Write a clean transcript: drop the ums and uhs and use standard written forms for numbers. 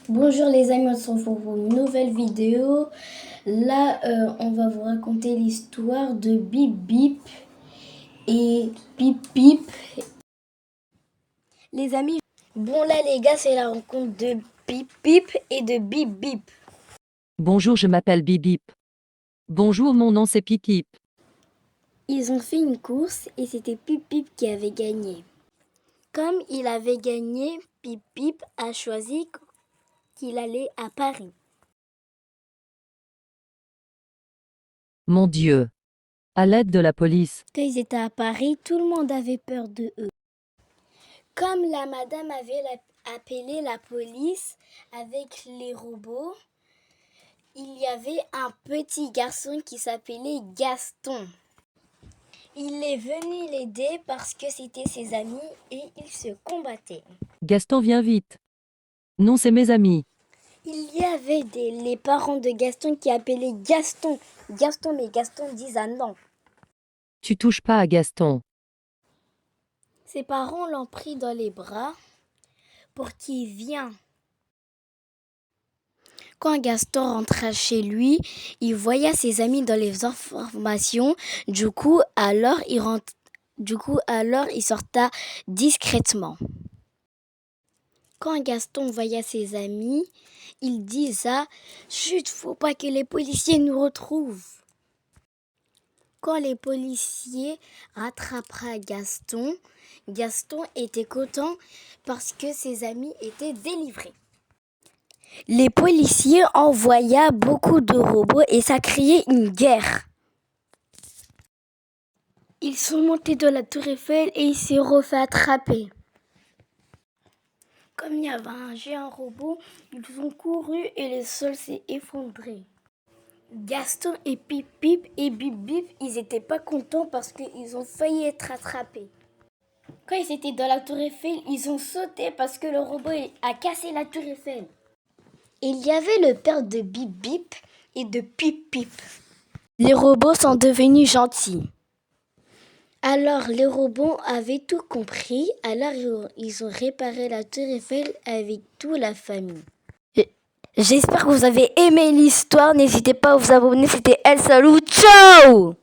Bonjour les amis, on se retrouve pour une nouvelle vidéo. Là, on va vous raconter l'histoire de Bip Bip et Pip Pip. Les amis, bon là les gars, c'est la rencontre de Pip Pip et de Bip Bip. Bonjour, je m'appelle Bip-Bip. Bonjour, mon nom c'est Pip-Pip. Ils ont fait une course et c'était Pip Pip qui avait gagné. Comme il avait gagné, Pip Pip a choisi qu'il allait à Paris. Mon Dieu. À l'aide de la police. Quand ils étaient à Paris, tout le monde avait peur de eux. Comme la madame avait appelé la police avec les robots, il y avait un petit garçon qui s'appelait Gaston. Il est venu l'aider parce que c'était ses amis et ils se combattaient. Gaston, viens vite. Non, c'est mes amis. Il y avait les parents de Gaston qui appelaient Gaston. Gaston, mais Gaston disait non. Tu touches pas à Gaston. Ses parents l'ont pris dans les bras pour qu'il vienne. Quand Gaston rentra chez lui, il voyait ses amis dans les informations. Du coup, alors il sorta discrètement. Quand Gaston voyait ses amis, il disait « Chut, faut pas que les policiers nous retrouvent !» Quand les policiers rattraperaient Gaston, Gaston était content parce que ses amis étaient délivrés. Les policiers envoyaient beaucoup de robots et ça créait une guerre. Ils sont montés de la tour Eiffel et il s'est refait attraper. Comme il y avait un géant robot, ils ont couru et le sol s'est effondré. Gaston et Pip Pip et Bip Bip, ils n'étaient pas contents parce qu'ils ont failli être attrapés. Quand ils étaient dans la tour Eiffel, ils ont sauté parce que le robot a cassé la tour Eiffel. Il y avait le père de Bip Bip et de Pip Pip. Les robots sont devenus gentils. Alors les robots avaient tout compris, alors ils ont réparé la tour Eiffel avec toute la famille. J'espère que vous avez aimé l'histoire, n'hésitez pas à vous abonner, c'était El Salou, ciao!